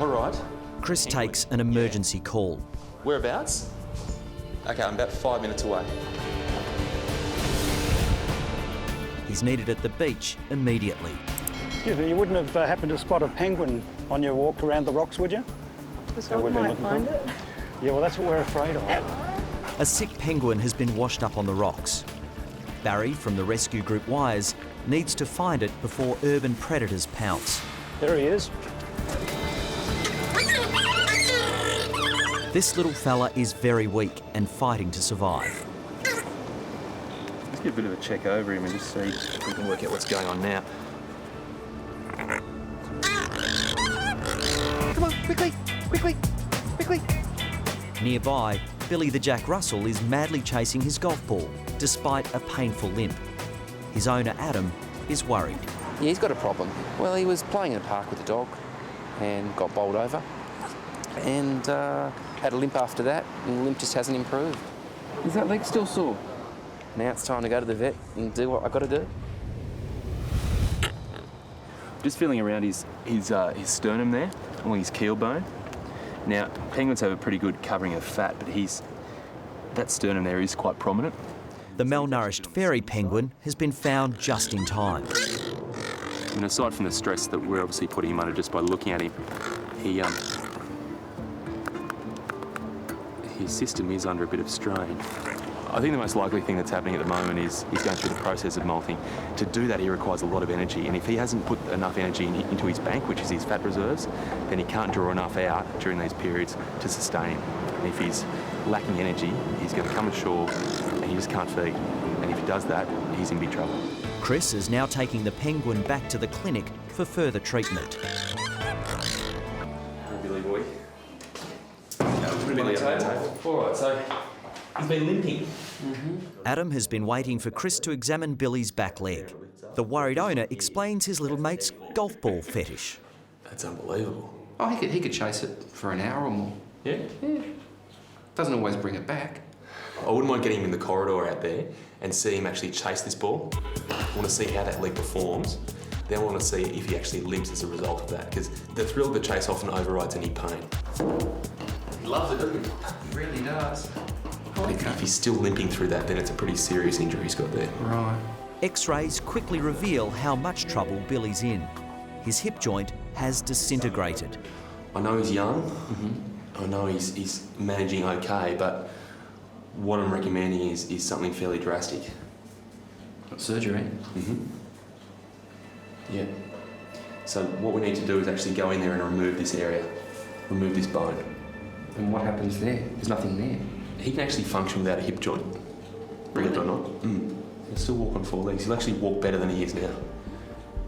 All right. Chris takes an emergency call. Whereabouts? Okay, I'm about 5 minutes away. He's needed at the beach immediately. Excuse me, you wouldn't have happened to spot a penguin on your walk around the rocks, would you? The dog might find it. Yeah, well, that's what we're afraid of. A sick penguin has been washed up on the rocks. Barry from the rescue group Wires needs to find it before urban predators pounce. There he is. This little fella is very weak and fighting to survive. Let's get a bit of a check over him and just see if we can work out what's going on now. Come on, quickly, quickly, quickly. Nearby, Billy the Jack Russell is madly chasing his golf ball, despite a painful limp. His owner, Adam, is worried. Yeah, he's got a problem. Well, he was playing in a park with the dog and got bowled over and had a limp after that, and the limp just hasn't improved. Is that leg still sore? Now it's time to go to the vet and do what I've got to do. Just feeling around his sternum there, along his keel bone. Now, penguins have a pretty good covering of fat, but that sternum there is quite prominent. The malnourished fairy penguin has been found just in time. And aside from the stress that we're obviously putting him under just by looking at him, his system is under a bit of strain. I think the most likely thing that's happening at the moment is he's going through the process of molting. To do that, he requires a lot of energy, and if he hasn't put enough energy into his bank, which is his fat reserves, then he can't draw enough out during these periods to sustain him. And if he's lacking energy, he's going to come ashore and he just can't feed. And if he does that, he's in big trouble. Chris is now taking the penguin back to the clinic for further treatment. Billy boy. All right, so he's been limping. Adam has been waiting for Chris to examine Billy's back leg. The worried owner explains his little mate's golf ball fetish. That's unbelievable. Oh, he could chase it for an hour or more. Yeah? Yeah. Doesn't always bring it back. I wouldn't mind getting him in the corridor out there and see him actually chase this ball. I want to see how that leg performs. Then I want to see if he actually limps as a result of that, because the thrill of the chase often overrides any pain. He loves it, doesn't he? He really does. But if he's still limping through that, then it's a pretty serious injury he's got there. Right. X-rays quickly reveal how much trouble Billy's in. His hip joint has disintegrated. I know he's young. I know he's managing okay, but what I'm recommending is something fairly drastic. Surgery? Yeah. So what we need to do is actually go in there and remove this area, remove this bone. And what happens there? There's nothing there. He can actually function without a hip joint, believe it or not. He'll still walk on 4 legs. He'll actually walk better than he is now.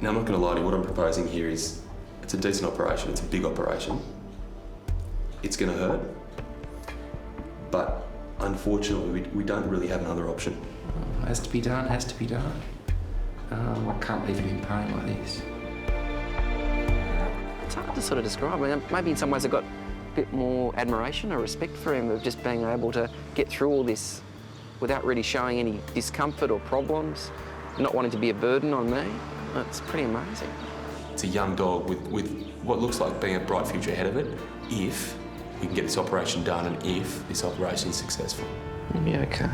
Now, I'm not going to lie to you, what I'm proposing here is, it's a decent operation, it's a big operation. It's going to hurt, but unfortunately, we don't really have another option. Has to be done, has to be done. I can't leave him in pain like this. It's hard to sort of describe. I mean, maybe in some ways I've got a bit more admiration or respect for him of just being able to get through all this without really showing any discomfort or problems, not wanting to be a burden on me. It's pretty amazing. It's a young dog with what looks like being a bright future ahead of it, if we can get this operation done and if this operation is successful. Yeah, okay.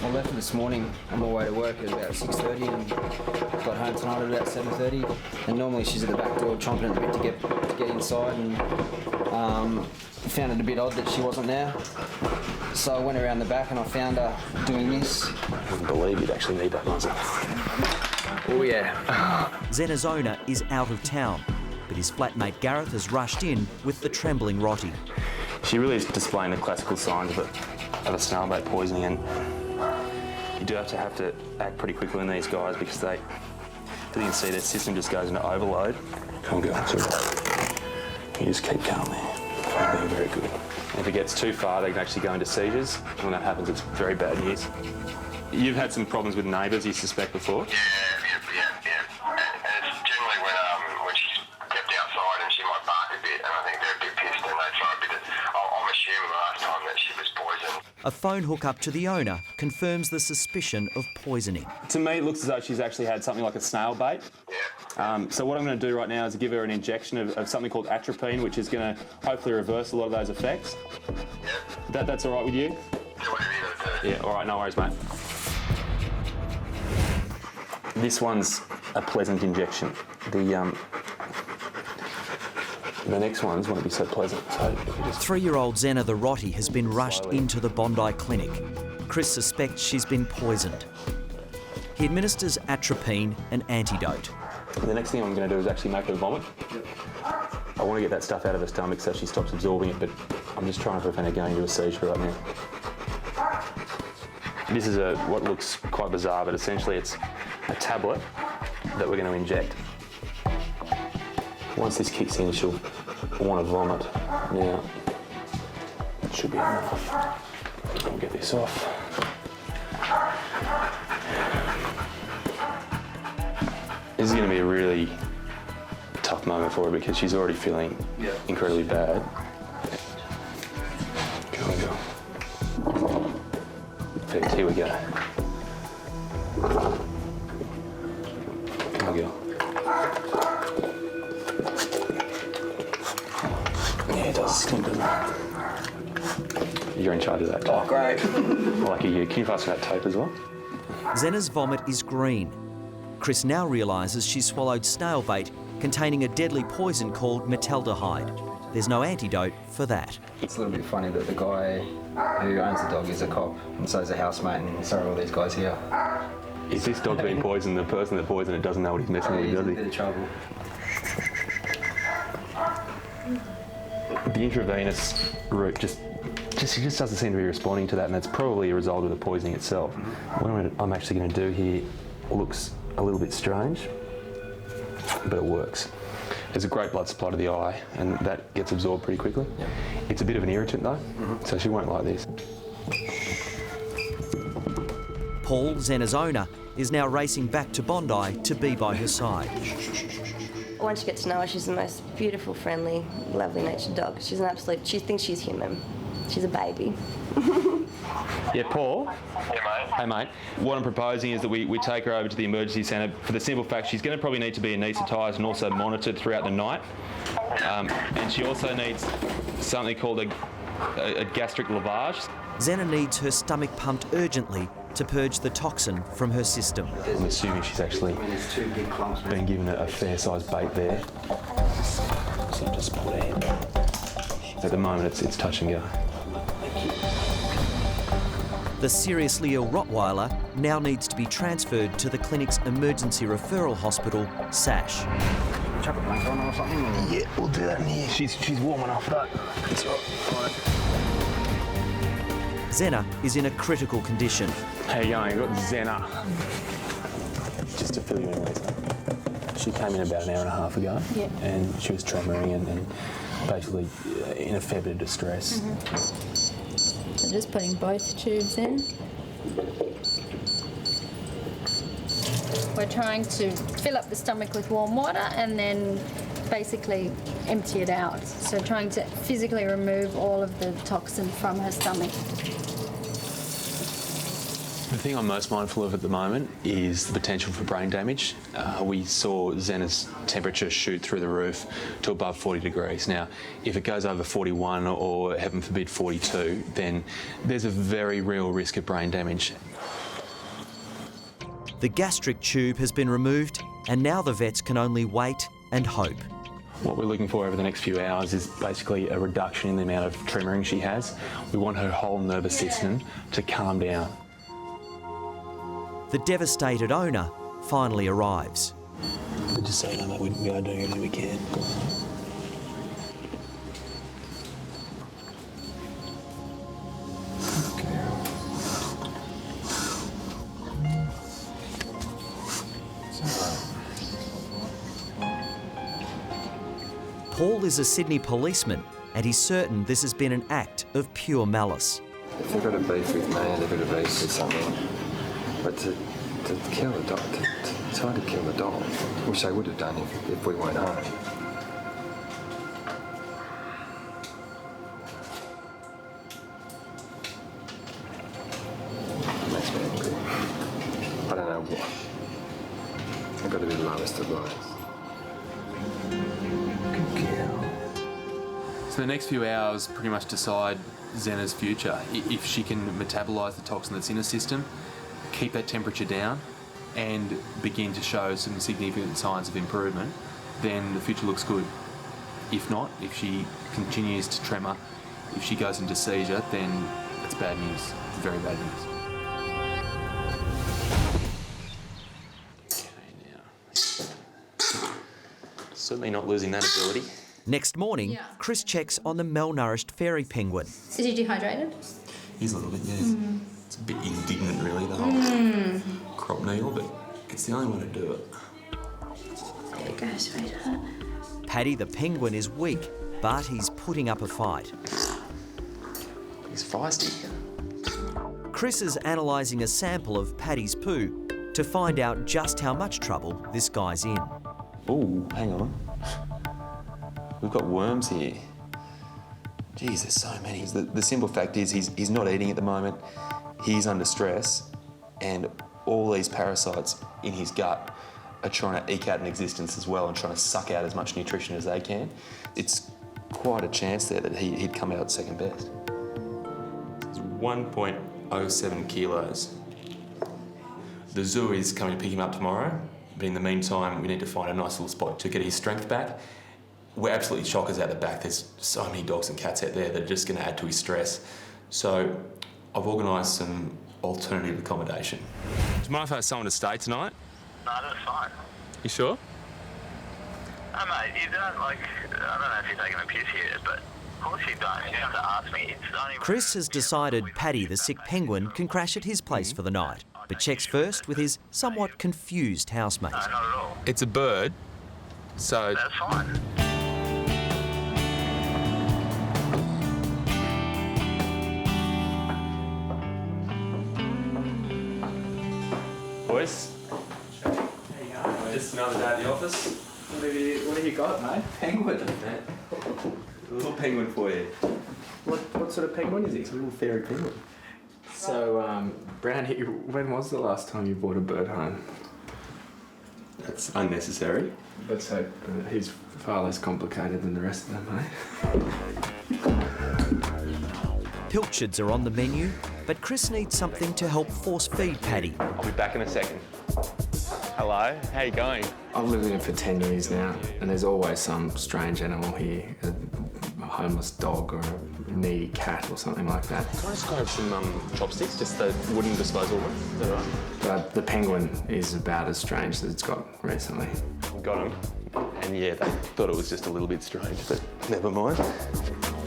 I left this morning on my way to work at about 6:30 and got home tonight at about 7:30. And normally she's at the back door chomping at the bit to get inside, and found it a bit odd that she wasn't there. So I went around the back and I found her doing this. I wouldn't believe you'd actually need that muzzle. Oh yeah. Zenna's owner is out of town, but his flatmate Gareth has rushed in with the trembling Rottie. She really is displaying the classical signs of a snailbait poisoning, and you do have to act pretty quickly on these guys because you can see their system just goes into overload. Come on, girl, it's all right. You just keep calm there. You're being very good. And if it gets too far, they can actually go into seizures. When that happens, it's very bad news. You've had some problems with neighbours, you suspect, before? Yeah. And it's generally when she's kept outside and she might bark a bit, and I think they're a bit pissed and they try a bit of... I'm assuming last time that she was poisoned. A phone hook-up to the owner confirms the suspicion of poisoning. To me, it looks as though she's actually had something like a snail bait. Yeah. So what I'm going to do right now is give her an injection of something called atropine, which is going to hopefully reverse a lot of those effects. That's all right with you? Yeah, all right, no worries, mate. This one's a pleasant injection. The next ones won't be so pleasant. So if you just... 3-year-old Zenna the Rottie has been rushed into the Bondi clinic. Chris suspects she's been poisoned. He administers atropine, an antidote. The next thing I'm going to do is actually make her vomit. I want to get that stuff out of her stomach so she stops absorbing it, but I'm just trying to prevent her going into a seizure right now. This is what looks quite bizarre, but essentially it's a tablet that we're going to inject. Once this kicks in, she'll want to vomit. Now, that should be enough. I'll get this off. This is going to be a really tough moment for her because she's already feeling incredibly bad. Go on, go. Perfect, here we go. Come on, girl. Yeah, it does stink, doesn't it? You're in charge of that. Oh, great. Lucky you. Can you pass me that tape as well? Zenna's vomit is green. Chris now realises she's swallowed snail bait containing a deadly poison called metaldehyde. There's no antidote for that. It's a little bit funny that the guy who owns the dog is a cop, and so is a housemate, and so are all these guys here. If this dog's been poisoned, the person that poisoned it doesn't know what he's messing with, does he? He's in a bit of trouble. The intravenous route just doesn't seem to be responding to that, and that's probably a result of the poisoning itself. What I'm actually going to do here looks a little bit strange, but it works. There's a great blood supply to the eye, and that gets absorbed pretty quickly. Yep. It's a bit of an irritant though, so she won't like this. Paul, Zenna's owner, is now racing back to Bondi to be by her side. Once you get to know her, she's the most beautiful, friendly, lovely-natured dog. She's an absolute... She thinks she's human. She's a baby. Yeah, Paul? Yeah, mate. Hey, mate. What I'm proposing is that we take her over to the emergency centre for the simple fact she's going to probably need to be anaesthetised and also monitored throughout the night. And she also needs something called a gastric lavage. Zenna needs her stomach pumped urgently to purge the toxin from her system. I'm assuming she's actually been given a fair-sized bait there. So just put it in. At the moment, it's touch and go. The seriously ill Rottweiler now needs to be transferred to the clinic's emergency referral hospital, SASH. Chuck a blanket on her or something? Or... Yeah, we'll do that in here. She's warm enough, though. It's all right. Zenna is in a critical condition. How you going? You've got Zenna. Just to fill you in, Lisa. She came in about an hour and a half ago, and she was tremoring and basically in a fair bit of distress. So just putting both tubes in. We're trying to fill up the stomach with warm water and then basically empty it out. So trying to physically remove all of the toxin from her stomach. The thing I'm most mindful of at the moment is the potential for brain damage. We saw Zenna's temperature shoot through the roof to above 40 degrees. Now, if it goes over 41 or, heaven forbid, 42, then there's a very real risk of brain damage. The gastric tube has been removed, and now the vets can only wait and hope. What we're looking for over the next few hours is basically a reduction in the amount of tremoring she has. We want her whole nervous system to calm down. The devastated owner finally arrives. Just so you know that we are doing everything we can. Paul is a Sydney policeman, and he's certain this has been an act of pure malice. If they've got a beef with me, they've got a beef with something. But to kill the dog, to try to kill the dog, which they would have done if we weren't home. It makes me angry. I don't know why. I've got to be the lowest of lows. So the next few hours pretty much decide Zenna's future. If she can metabolise the toxin that's in her system, keep that temperature down, and begin to show some significant signs of improvement, then the future looks good. If not, if she continues to tremor, if she goes into seizure, then it's bad news. It's very bad news. Certainly not losing that ability. Next morning, Chris checks on the malnourished fairy penguin. Is he dehydrated? He's a little bit, yeah. It's a bit indignant, really, the whole crop needle, but it's the only way to do it. There you go, sweetheart. Paddy the penguin is weak, but he's putting up a fight. He's feisty. Chris is analysing a sample of Paddy's poo to find out just how much trouble this guy's in. Oh, hang on. We've got worms here. Geez, there's so many. The simple fact is he's not eating at the moment. He's under stress, and all these parasites in his gut are trying to eke out an existence as well and trying to suck out as much nutrition as they can. It's quite a chance there that he'd come out second best. It's 1.07 kilos. The zoo is coming to pick him up tomorrow, but in the meantime, we need to find a nice little spot to get his strength back. We're absolutely shockers out the back. There's so many dogs and cats out there that are just going to add to his stress. So I've organised some alternative accommodation. Do you mind if I have someone to stay tonight? No, that's fine. You sure? No, mate, you don't, like, I don't know if you're taking a piss here, but of course you don't. You have to ask me. It's only... Chris has decided Paddy the sick penguin can crash at his place for the night, but checks first with his somewhat confused housemate. No, not at all. It's a bird, so... That's fine. Boys, just another day at the office. What have you got, mate? Penguin. A little penguin for you. What sort of penguin is he? It's a little fairy penguin. So, Brownie, when was the last time you brought a bird home? That's unnecessary. Let's hope he's far less complicated than the rest of them, eh? Pilchards are on the menu, but Chris needs something to help force feed Paddy. I'll be back in a second. Hello, how you going? I've lived here for 10 years now, and there's always some strange animal here, a homeless dog or a needy cat or something like that. Can I just grab some chopsticks, just the wooden disposal ones? Is that all right? But the penguin is about as strange as it's got recently. Got him. And yeah, they thought it was just a little bit strange, but never mind.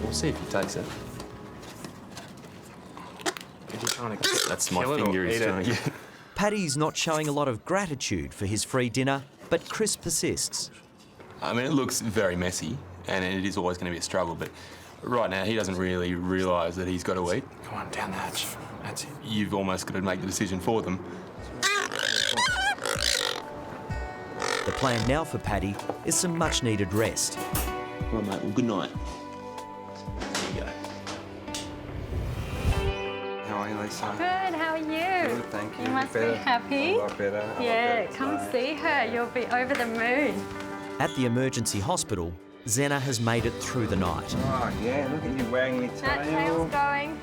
We'll see if he takes it. Are you trying to That's my finger is trying to get. Paddy's not showing a lot of gratitude for his free dinner, but Chris persists. I mean, it looks very messy, and it is always going to be a struggle, but right now he doesn't really realise that he's got to eat. Come on, down the hatch. That's it. You've almost got to make the decision for them. The plan now for Paddy is some much-needed rest. All right, mate, well, good night. There you go. How are you, Lisa? Good, how are you? Good, thank you. You must be Better. happy. A lot better. Yeah, come see her. You'll be over the moon. At the emergency hospital, Zenna has made it through the night. Oh, yeah, look at you wagging your That tail's going.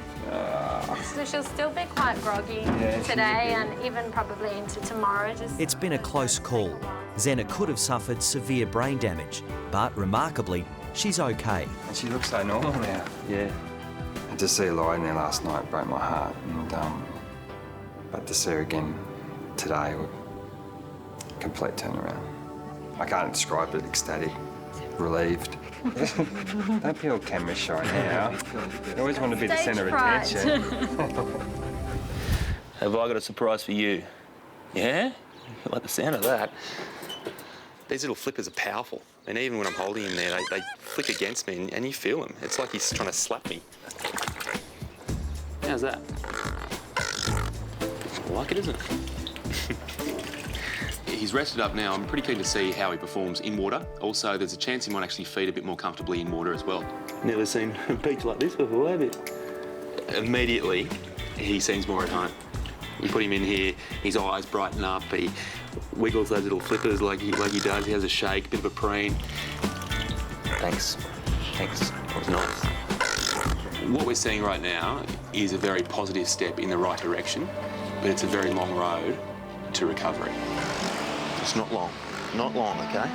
So she'll still be quite groggy today and even probably into tomorrow. It's been a close call. Zenna could have suffered severe brain damage, but remarkably, she's okay. And she looks so normal now. Yeah. To see her lie in there last night broke my heart, and but to see her again today, complete turnaround. I can't describe it. Ecstatic, relieved. Don't be all camera shy now. You always want to be the centre of attention. Have I got a surprise for you? Yeah? You like the sound of that? These little flippers are powerful, and even when I'm holding him there, they flick against me, and you feel them. It's like he's trying to slap me. How's that? I like it, isn't it? He's rested up now. I'm pretty keen to see how he performs in water. Also, there's a chance he might actually feed a bit more comfortably in water as well. Never seen a beach like this before, have you? Immediately, he seems more at home. You put him in here, his eyes brighten up, he wiggles those little flippers like he does. He has a shake, a bit of a preen. Thanks. Thanks. That was nice. What we're seeing right now is a very positive step in the right direction, but it's a very long road to recovery. It's not long. Not long, okay?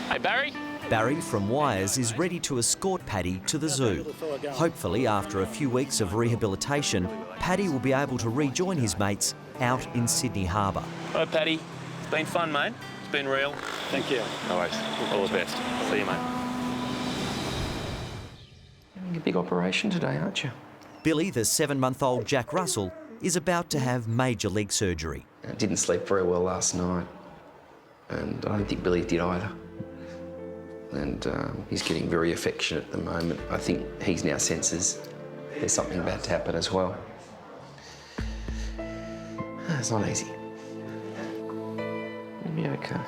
Hey, Barry? Barry from Wires is ready to escort Paddy to the zoo. Hopefully, after a few weeks of rehabilitation, Paddy will be able to rejoin his mates out in Sydney Harbour. Hi, Paddy. It's been fun, mate. It's been real. Thank you. No worries. All the best. See you, mate. Having a big operation today, aren't you? Billy, the 7-month-old Jack Russell, is about to have major leg surgery. I didn't sleep very well last night, and I don't think Billy did either. And he's getting very affectionate at the moment. I think he's now senses there's something about to happen as well. It's not easy. It'll be okay.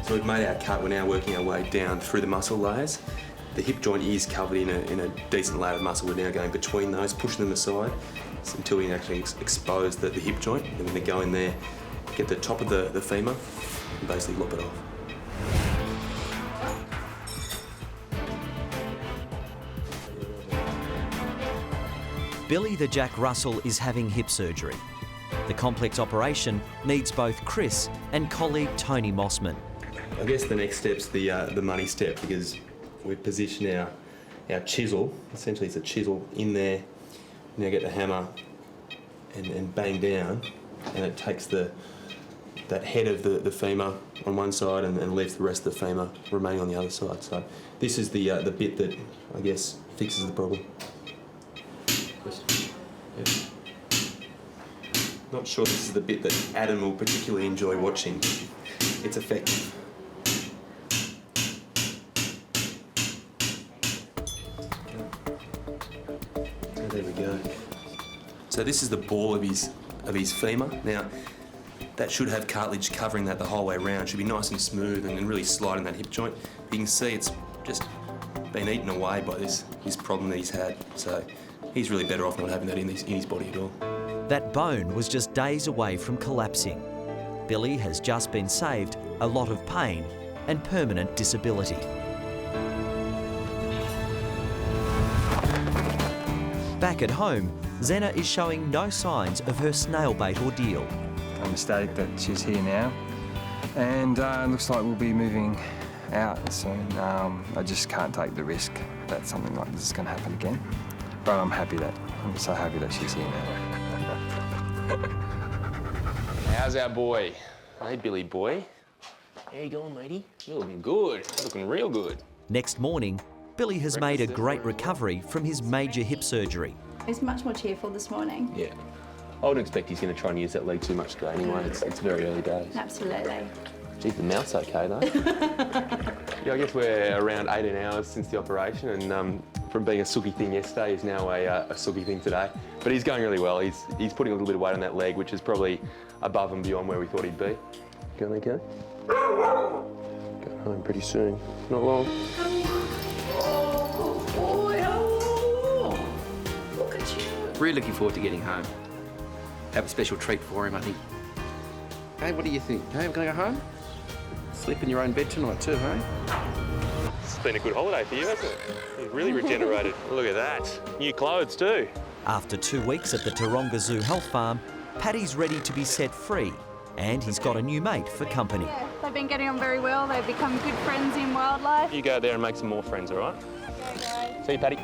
So we've made our cut. We're now working our way down through the muscle layers. The hip joint is covered in a decent layer of muscle. We're now going between those, pushing them aside until we can actually expose the hip joint. And we're going to go in there, get the top of the femur and basically lop it off. Billy the Jack Russell is having hip surgery. The complex operation needs both Chris and colleague Tony Mossman. I guess the next step's the money step, because we've positioned our chisel, essentially it's a chisel in there. Now get the hammer and bang down, and it takes that head of the femur on one side and leaves the rest of the femur remaining on the other side. So this is the bit that, I guess, fixes the problem. Yeah. Not sure this is the bit that Adam will particularly enjoy watching. It's effective. There we go. So this is the ball of his femur. Now, that should have cartilage covering that the whole way around. Should be nice and smooth and really slide in that hip joint. You can see it's just been eaten away by this problem that he's had. So he's really better off not having that in his body at all. That bone was just days away from collapsing. Billy has just been saved a lot of pain and permanent disability. Back at home, Zenna is showing no signs of her snail bait ordeal. I'm ecstatic that she's here now, and it looks like we'll be moving out soon. I just can't take the risk that something like this is going to happen again, but I'm so happy that she's here now. How's our boy? Hey, Billy boy. How you going, matey? You're looking good. You're looking real good. Next morning, Billy has made a great recovery from his major hip surgery. He's much more cheerful this morning. Yeah. I wouldn't expect he's going to try and use that leg too much today anyway. It's very early days. Absolutely. Geez, the mouth's okay though. Yeah, I guess we're around 18 hours since the operation, and from being a sooky thing yesterday, he's now a sooky thing today. But he's going really well. He's putting a little bit of weight on that leg, which is probably above and beyond where we thought he'd be. Go, okay? Go home pretty soon. Not long. Oh, good boy. Oh, look at you. Really looking forward to getting home. Have a special treat for him, I think. Hey, what do you think? Hey, I'm going to go home? Sleep in your own bed tonight too, hey? It's been a good holiday for you, hasn't it? You've really regenerated. Look at that. New clothes too. After 2 weeks at the Taronga Zoo Health Farm, Paddy's ready to be set free, and he's got a new mate for company. Yeah, they've been getting on very well. They've become good friends in wildlife. You go there and make some more friends, all right? Okay, See you, Paddy.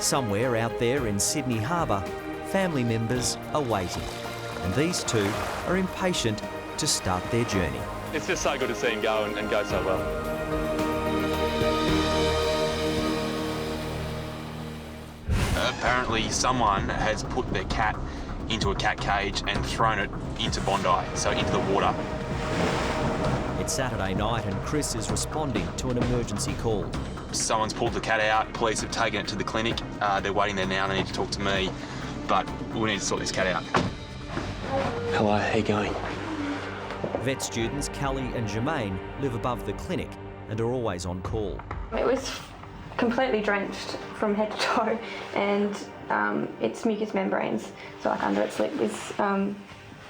Somewhere out there in Sydney Harbour, family members are waiting, and these two are impatient to start their journey. It's just so good to see him go and go so well. Apparently someone has put their cat into a cat cage and thrown it into Bondi, so into the water. It's Saturday night and Chris is responding to an emergency call. Someone's pulled the cat out, police have taken it to the clinic. They're waiting there now, they need to talk to me, but we need to sort this cat out. Hello, how you going? Vet students Callie and Jermaine live above the clinic and are always on call. It was completely drenched from head to toe, and its mucous membranes, so like under its lip, is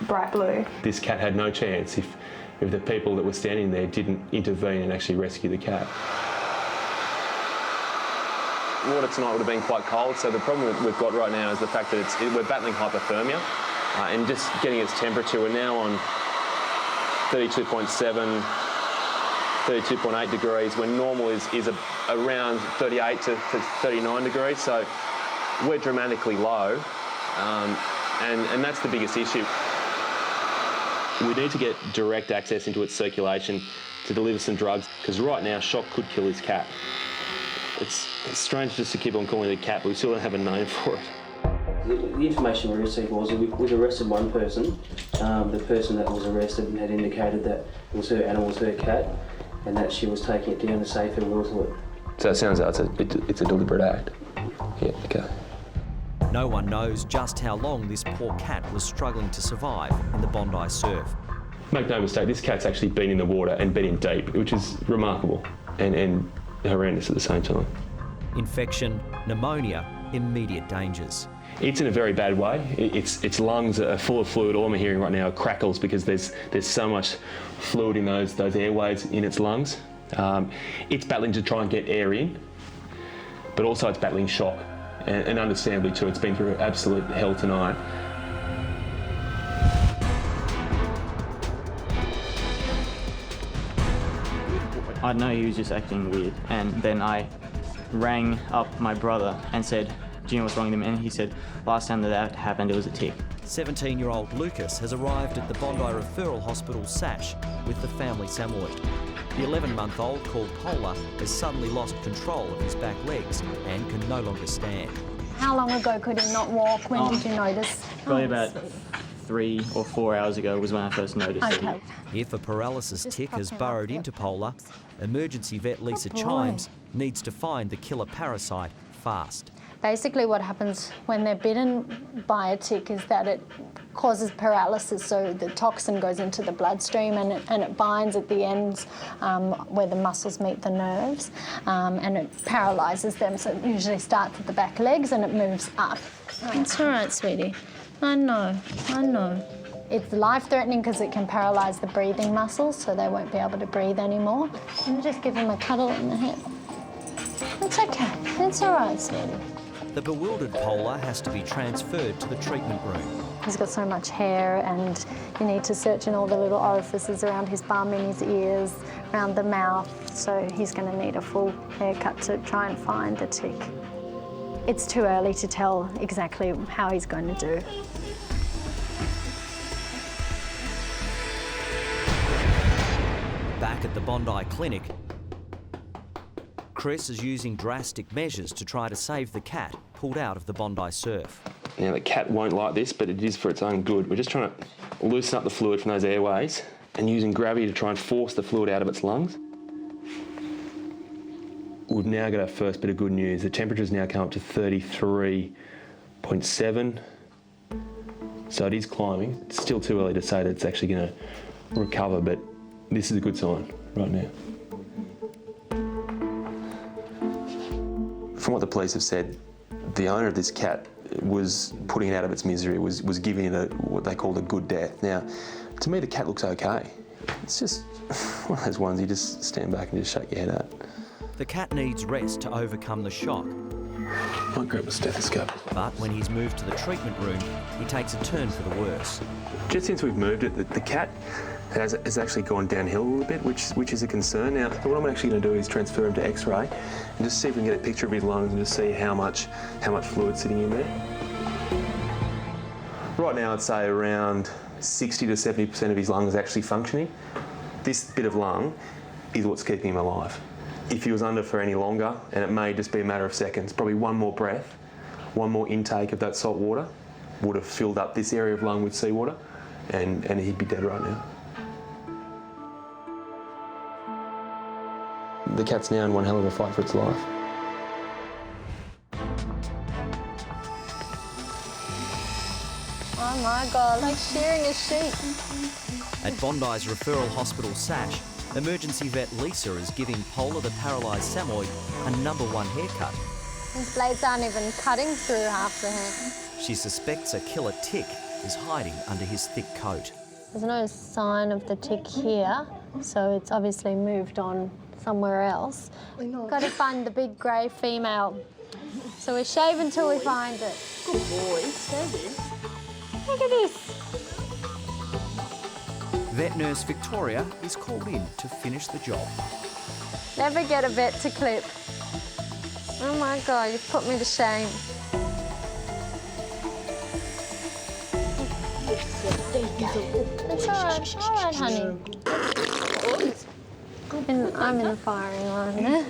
bright blue. This cat had no chance if the people that were standing there didn't intervene and actually rescue the cat. Water tonight would have been quite cold, so the problem that we've got right now is the fact that we're battling hypothermia, and just getting its temperature. We're now on 32.7, 32.8 degrees, when normal is around 38 to 39 degrees, so we're dramatically low, and that's the biggest issue. We need to get direct access into its circulation to deliver some drugs, because right now shock could kill this cat. It's strange just to keep on calling it a cat, but we still don't have a name for it. The information we received was that we'd arrested one person. The person that was arrested had indicated that it was her animal, was her cat, and that she was taking it down to safe and water it. So it sounds like it's a deliberate act. Yeah, okay. No one knows just how long this poor cat was struggling to survive in the Bondi surf. Make no mistake, this cat's actually been in the water and been in deep, which is remarkable and horrendous at the same time. Infection, pneumonia, immediate dangers. It's in a very bad way. Its lungs are full of fluid. All I'm hearing right now are crackles because there's so much fluid in those airways in its lungs. It's battling to try and get air in, but also it's battling shock. And understandably too, it's been through absolute hell tonight. I know he was just acting weird, and then I rang up my brother and said, do you know what's wrong with him? And he said, last time that happened, it was a tick. 17-year-old Lucas has arrived at the Bondi Referral Hospital SASH with the family Samoyed. The 11-month-old, called Polar, has suddenly lost control of his back legs and can no longer stand. How long ago could he not walk? When did you notice? Probably about 3 or 4 hours ago was when I first noticed it. Okay. If a paralysis tick has burrowed into Polar, emergency vet Lisa Chimes needs to find the killer parasite fast. Basically what happens when they're bitten by a tick is that it causes paralysis, so the toxin goes into the bloodstream and it binds at the ends where the muscles meet the nerves, and it paralyses them, so it usually starts at the back legs and it moves up. It's all right, sweetie. I know. It's life-threatening because it can paralyse the breathing muscles, so they won't be able to breathe anymore. And just give them a cuddle in the head. It's okay. It's all right, sweetie. The bewildered Polar has to be transferred to the treatment room. He's got so much hair, and you need to search in all the little orifices around his bum, in his ears, around the mouth, so he's going to need a full haircut to try and find the tick. It's too early to tell exactly how he's going to do. Back at the Bondi Clinic, Chris is using drastic measures to try to save the cat pulled out of the Bondi surf. Now, the cat won't like this, but it is for its own good. We're just trying to loosen up the fluid from those airways and using gravity to try and force the fluid out of its lungs. We've now got our first bit of good news. The temperature's now come up to 33.7, so it is climbing. It's still too early to say that it's actually going to recover, but this is a good sign right now. From what the police have said, the owner of this cat was putting it out of its misery, was giving it what they called a good death. Now, to me, the cat looks okay. It's just one of those ones you just stand back and just shake your head at. The cat needs rest to overcome the shock. Might grab a stethoscope. But when he's moved to the treatment room, he takes a turn for the worse. Just since we've moved it, the cat has actually gone downhill a little bit, which is a concern. Now, what I'm actually going to do is transfer him to X-ray and just see if we can get a picture of his lungs and just see how much fluid's sitting in there. Right now, I'd say around 60 to 70% of his lungs are actually functioning. This bit of lung is what's keeping him alive. If he was under for any longer, and it may just be a matter of seconds, probably one more breath, one more intake of that salt water would have filled up this area of lung with seawater, and he'd be dead right now. The cat's now in one hell of a fight for its life. Oh my God, like shearing a sheep. At Bondi's Referral Hospital SASH, Emergency vet Lisa is giving Polar the paralysed Samoyed a #1 haircut. His blades aren't even cutting through half the hair. She suspects a killer tick is hiding under his thick coat. There's no sign of the tick here, so it's obviously moved on somewhere else. Got to find the big grey female. So we shave until we find it. Good boy, stay there. Look at this. Vet nurse Victoria is called in to finish the job. Never get a vet to clip. Oh my God, you've put me to shame. It's all right, honey. I'm in the firing line.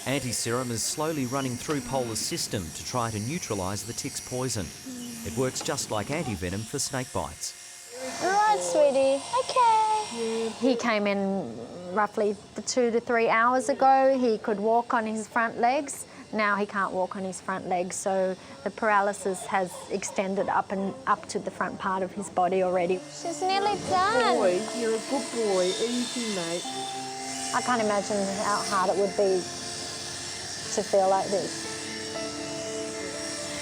Anti-serum is slowly running through Polar's system to try to neutralise the tick's poison. It works just like anti-venom for snake bites. All right, sweetie. Okay. He came in roughly 2 to 3 hours ago. He could walk on his front legs. Now he can't walk on his front legs, so the paralysis has extended up to the front part of his body already. She's nearly done. Boy, you're a good boy. Easy, mate. I can't imagine how hard it would be to feel like this.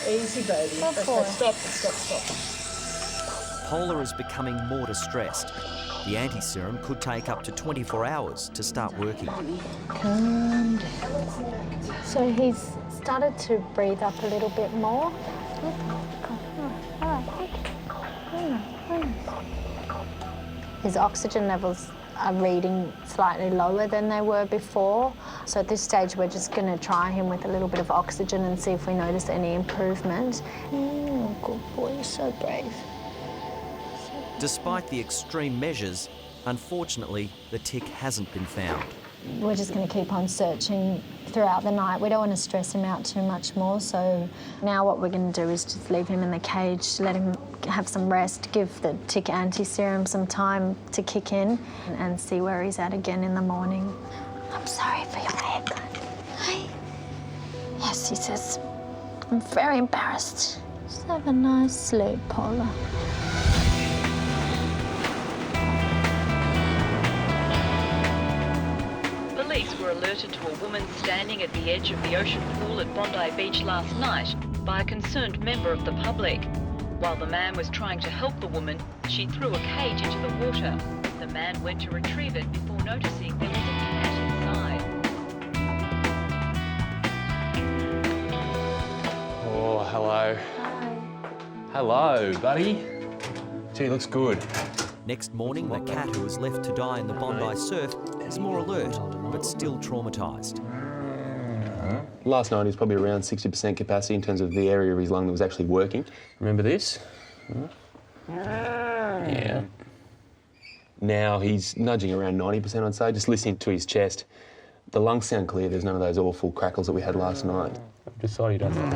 Easy, baby. Good Okay, boy. stop. Polar is becoming more distressed. The anti-serum could take up to 24 hours to start working. Calm down. So he's started to breathe up a little bit more. His oxygen levels are reading slightly lower than they were before. So at this stage, we're just going to try him with a little bit of oxygen and see if we notice any improvement. Good boy, you're so brave. Despite the extreme measures, unfortunately, the tick hasn't been found. We're just going to keep on searching throughout the night. We don't want to stress him out too much more, so now what we're going to do is just leave him in the cage, let him have some rest, give the tick anti-serum some time to kick in and see where he's at again in the morning. I'm sorry for your haircut. Hi. Yes, he says, I'm very embarrassed. Just have a nice sleep, Paula. Police were alerted to a woman standing at the edge of the ocean pool at Bondi Beach last night by a concerned member of the public. While the man was trying to help the woman, she threw a cage into the water. The man went to retrieve it before noticing there was a cat inside. Oh, hello. Hi. Hello, buddy. Gee, looks good. Next morning, the cat who was left to die in the Bondi surf is more alert, but still traumatised. Last night he was probably around 60% capacity in terms of the area of his lung that was actually working. Remember this? Yeah. Now he's nudging around 90%, I'd say, just listening to his chest. The lungs sound clear, there's none of those awful crackles that we had last night. I've decided he doesn't.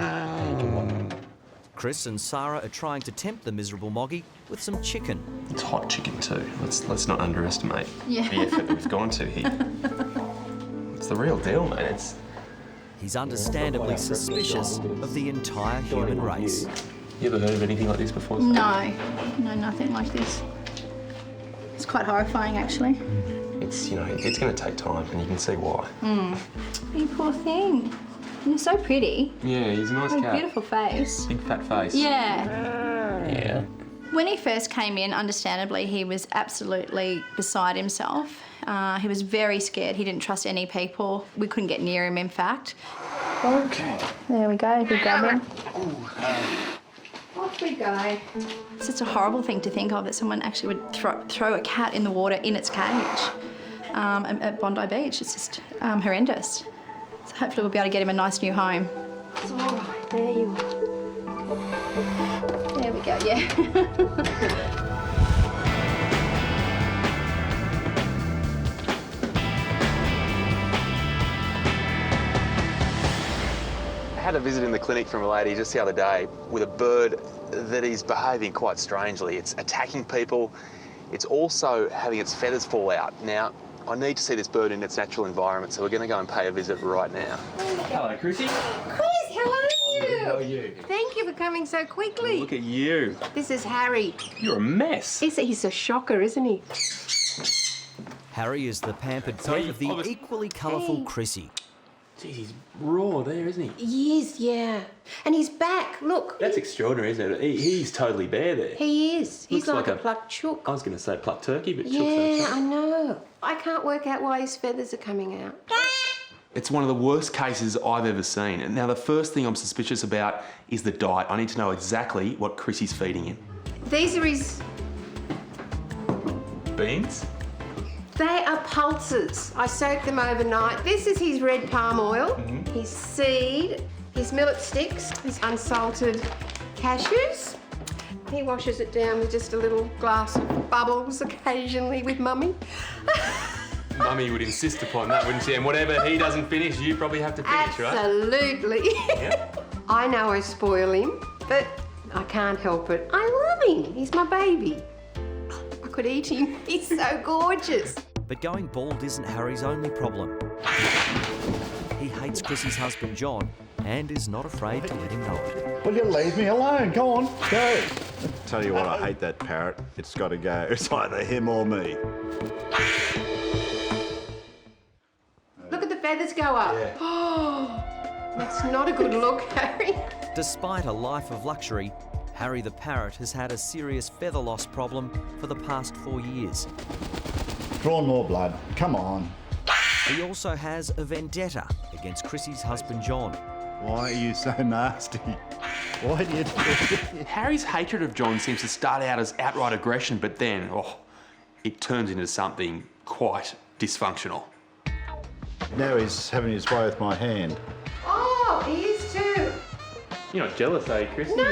Chris and Sarah are trying to tempt the miserable Moggy with some chicken. It's hot chicken too. Let's not underestimate the effort that we've gone to here. It's the real deal, mate. He's understandably suspicious of the entire human race. You ever heard of anything like this before? No, nothing like this. It's quite horrifying, actually. It's it's going to take time, and you can see why. You poor thing. You're so pretty. Yeah, he's a nice What a cat. beautiful face. Big fat face. Yeah. Yeah. When he first came in, understandably, he was absolutely beside himself. He was very scared. He didn't trust any people. We couldn't get near him, in fact. Okay. There we go. If you grab him. Off we go. It's just a horrible thing to think of, that someone actually would throw a cat in the water in its cage at Bondi Beach. It's just horrendous. So hopefully we'll be able to get him a nice new home. It's all right. There you are. There we go, yeah. I had a visit in the clinic from a lady just the other day with a bird that is behaving quite strangely. It's attacking people. It's also having its feathers fall out. Now, I need to see this bird in its natural environment, so we're going to go and pay a visit right now. Hello, Chrissy. Chris, how are you? How are you? Thank you for coming so quickly. Look at you. This is Harry. You're a mess. He's a shocker, isn't he? Harry is the pampered pet of the equally colourful Chrissy. Geez, he's raw there, isn't he? He is, yeah. And he's back, look. That's extraordinary, isn't it? He's totally bare there. He is. He's Looks like a plucked chook. I was going to say plucked turkey, but chook's Yeah, okay. I know. I can't work out why his feathers are coming out. It's one of the worst cases I've ever seen. And now the first thing I'm suspicious about is the diet. I need to know exactly what Chrissy's feeding him. These are his... Beans? They are pulses. I soaked them overnight. This is his red palm oil, his seed, his millet sticks, his unsalted cashews. He washes it down with just a little glass of bubbles occasionally with Mummy. Mummy would insist upon that, wouldn't she? And whatever he doesn't finish, you probably have to finish, right? Absolutely. Yep. I know I spoil him, but I can't help it. I love him. He's my baby. I could eat him. He's so gorgeous. But going bald isn't Harry's only problem. He hates Chrissy's husband John and is not afraid to let him know it. Will you leave me alone? Go on, go. Tell you what, I hate that parrot. It's got to go. It's either him or me. Look at the feathers go up. Yeah. Oh, that's not a good look, Harry. Despite a life of luxury, Harry the parrot has had a serious feather loss problem for the past 4 years. Drawn more blood. Come on. He also has a vendetta against Chrissy's husband John. Why are you so nasty? Why do you do it? Harry's hatred of John seems to start out as outright aggression, but then, it turns into something quite dysfunctional. Now he's having his way with my hand. Oh, he is too. You're not jealous, are you, Chrissy? No,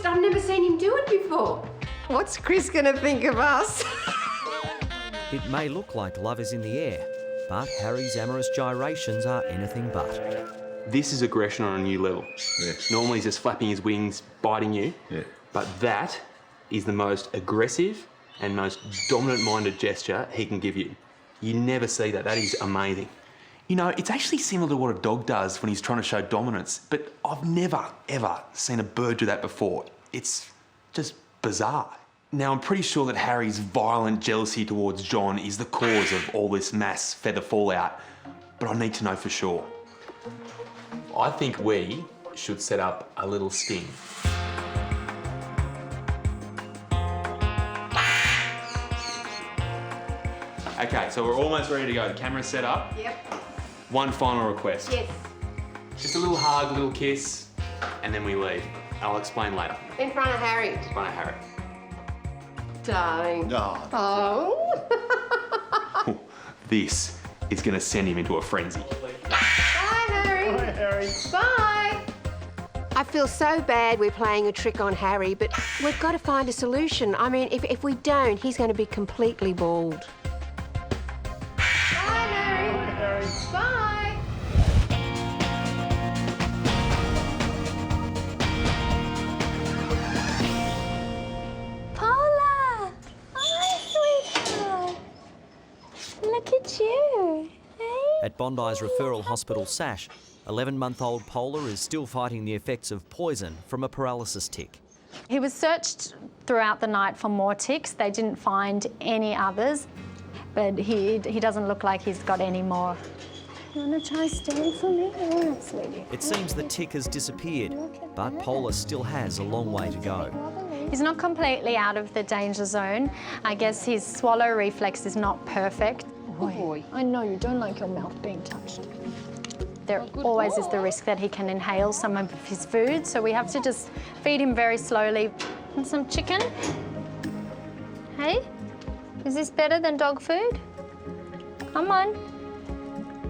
I've never seen him do it before. What's Chris gonna think of us? It may look like love is in the air, but Harry's amorous gyrations are anything but. This is aggression on a new level. Yeah. Normally he's just flapping his wings, biting you. Yeah. But that is the most aggressive and most dominant-minded gesture he can give you. You never see that. That is amazing. You know, it's actually similar to what a dog does when he's trying to show dominance, but I've never, ever seen a bird do that before. It's just bizarre. Now, I'm pretty sure that Harry's violent jealousy towards John is the cause of all this mass feather fallout, but I need to know for sure. I think we should set up a little sting. Okay, so we're almost ready to go. The camera's set up. Yep. One final request. Yes. Just a little hug, a little kiss, and then we leave. I'll explain later. In front of Harry. In front of Harry. Darling. Oh. Oh. This is going to send him into a frenzy. Bye, Harry. Bye, Harry. Bye. I feel so bad we're playing a trick on Harry, but we've got to find a solution. I mean, if we don't, he's going to be completely bald. Bye, Harry. Bye, Harry. Bye. Paula! Hi, sweetheart. Look at you. Hey? At Bondi's referral hospital Sash, 11-month-old Polar is still fighting the effects of poison from a paralysis tick. He was searched throughout the night for more ticks. They didn't find any others, but he doesn't look like he's got any more. You want to try stand for me? Oh, sweetie. It seems the tick has disappeared, but Polar still has a long way to go. He's not completely out of the danger zone. I guess his swallow reflex is not perfect. Boy, I know you don't like your mouth being touched. There always is the risk that he can inhale some of his food, so we have to just feed him very slowly. And some chicken. Hey, is this better than dog food? Come on.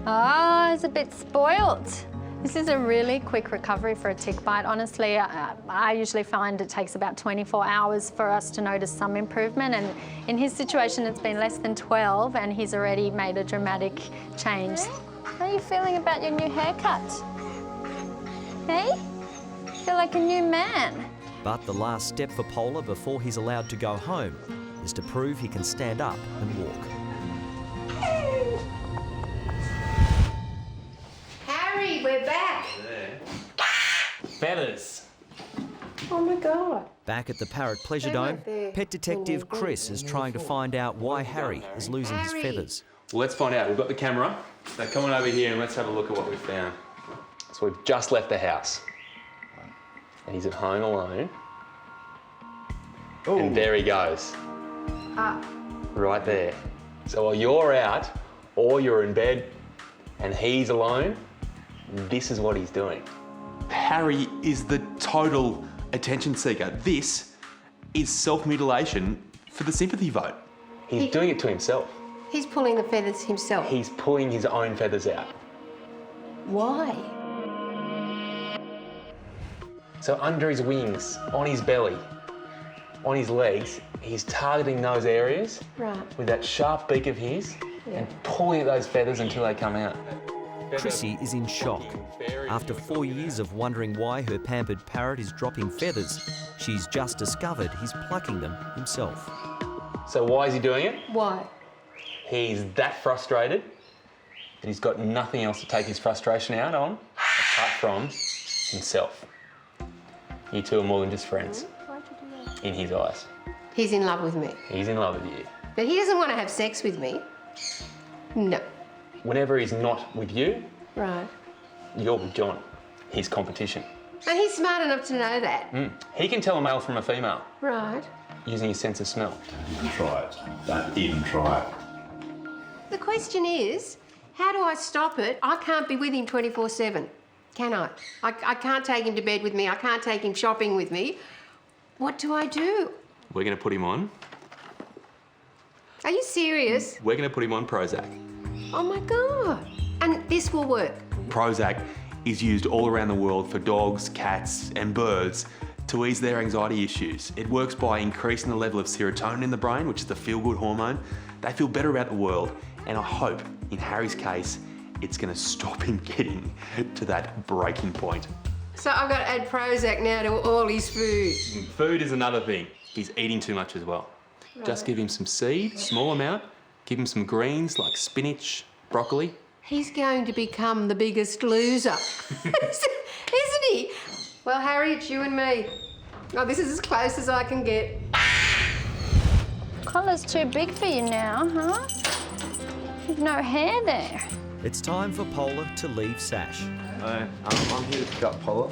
Ah, it's a bit spoilt. This is a really quick recovery for a tick bite. Honestly, I usually find it takes about 24 hours for us to notice some improvement, and in his situation it's been less than 12 and he's already made a dramatic change. How are you feeling about your new haircut? Hey? Feel like a new man. But the last step for Polar before he's allowed to go home is to prove he can stand up and walk. Harry, we're back. Feathers. Oh my God. Back at the Parrot Pleasure Dome, Pet Detective Chris is trying to find out why Harry is losing his feathers. Well, let's find out. We've got the camera. So come on over here and let's have a look at what we've found. So we've just left the house. And he's at home alone. Ooh. And there he goes. Right there. So while you're out or you're in bed and he's alone, this is what he's doing. Harry is the total attention seeker. This is self-mutilation for the sympathy vote. He's doing it to himself. He's pulling the feathers himself. He's pulling his own feathers out. Why? So under his wings, on his belly, on his legs, he's targeting those areas Right. with that sharp beak of his and pulling at those feathers until they come out. Chrissy is in shock. After 4 years of wondering why her pampered parrot is dropping feathers, she's just discovered he's plucking them himself. So why is he doing it? Why? He's that frustrated that he's got nothing else to take his frustration out on apart from himself. You two are more than just friends in his eyes. He's in love with me. He's in love with you. But he doesn't want to have sex with me. No. Whenever he's not with you, Right. you're with John, his competition. And he's smart enough to know that. He can tell a male from a female Right. using his sense of smell. Don't even try it. Don't even try it. The question is, how do I stop it? I can't be with him 24/7, can I? I can't take him to bed with me. I can't take him shopping with me. What do I do? We're going to put him on. Are you serious? We're going to put him on Prozac. Oh my God. And this will work. Prozac is used all around the world for dogs, cats, and birds to ease their anxiety issues. It works by increasing the level of serotonin in the brain, which is the feel-good hormone. They feel better about the world, and I hope, in Harry's case, it's going to stop him getting to that breaking point. So I've got to add Prozac now to all his food. Food is another thing. He's eating too much as well. Just give him some seed, small amount. Give him some greens like spinach, broccoli. He's going to become the biggest loser, isn't he? Well, Harry, it's you and me. Oh, this is as close as I can get. Collar's too big for you now, huh? You've no hair there. It's time for Polar to leave Sash. I'm here to pick up Polar.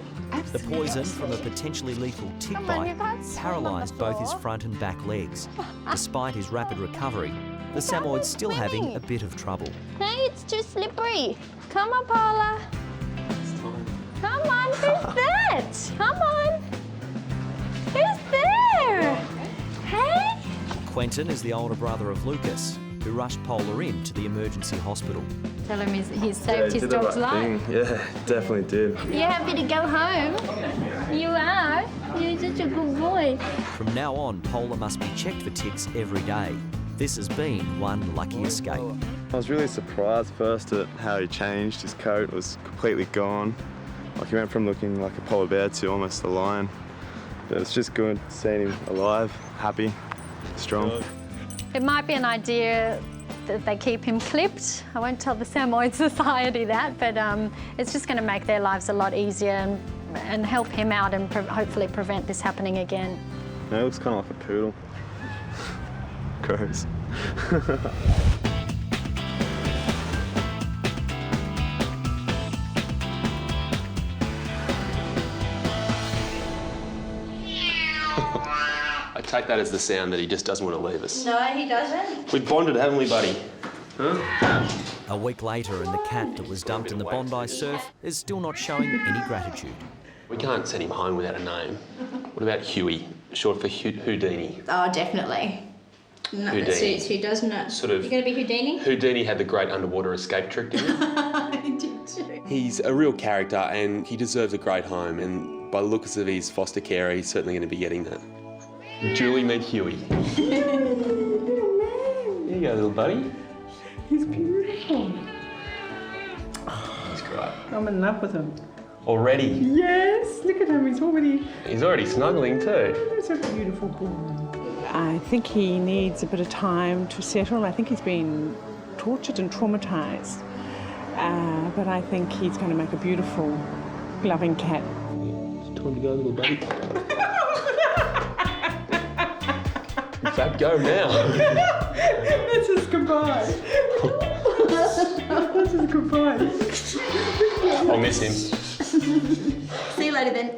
The poison from a potentially lethal tick bite paralysed both his front and back legs. Despite his rapid recovery, the Samoyed's still having a bit of trouble. Hey, it's too slippery. Come on, Paula. Come on, who's that? Come on. Who's there? Hey? Quentin is the older brother of Lucas, who rushed Polar in to the emergency hospital. Tell him he's saved his dog's life. Yeah, definitely did. You're happy to go home? You are? You're such a good boy. From now on, Polar must be checked for ticks every day. This has been one lucky escape. I was really surprised first at how he changed. His coat was completely gone. Like he went from looking like a polar bear to almost a lion. But it's just good seeing him alive, happy, strong. It might be an idea that they keep him clipped. I won't tell the Samoyed Society that, but it's just going to make their lives a lot easier and help him out and hopefully prevent this happening again. No, he looks kind of like a poodle. Gross. I take that as the sound that he just doesn't want to leave us. No, he doesn't. We've bonded, haven't we, buddy? Huh? A week later, and the cat that was dumped in the Bondi surf is still not showing any gratitude. We can't send him home without a name. What about Huey, short for Houdini? Oh, definitely. No, Houdini. that suits. Who doesn't? Sort of. You're going to be Houdini? Houdini had the great underwater escape trick, didn't he? I did too. He's a real character and he deserves a great home, and by the looks of his foster care, he's certainly going to be getting that. Julie met Huey. Here you go, little buddy. He's beautiful. He's great. I'm in love with him. Already? Yes, look at him. He's already snuggling too. He's a beautiful boy. I think he needs a bit of time to settle. I think he's been tortured and traumatised. But I think he's going to make a beautiful, loving cat. It's time to go, little buddy. So go now. That's his goodbye. That's his goodbye. I'll miss him. See you later then.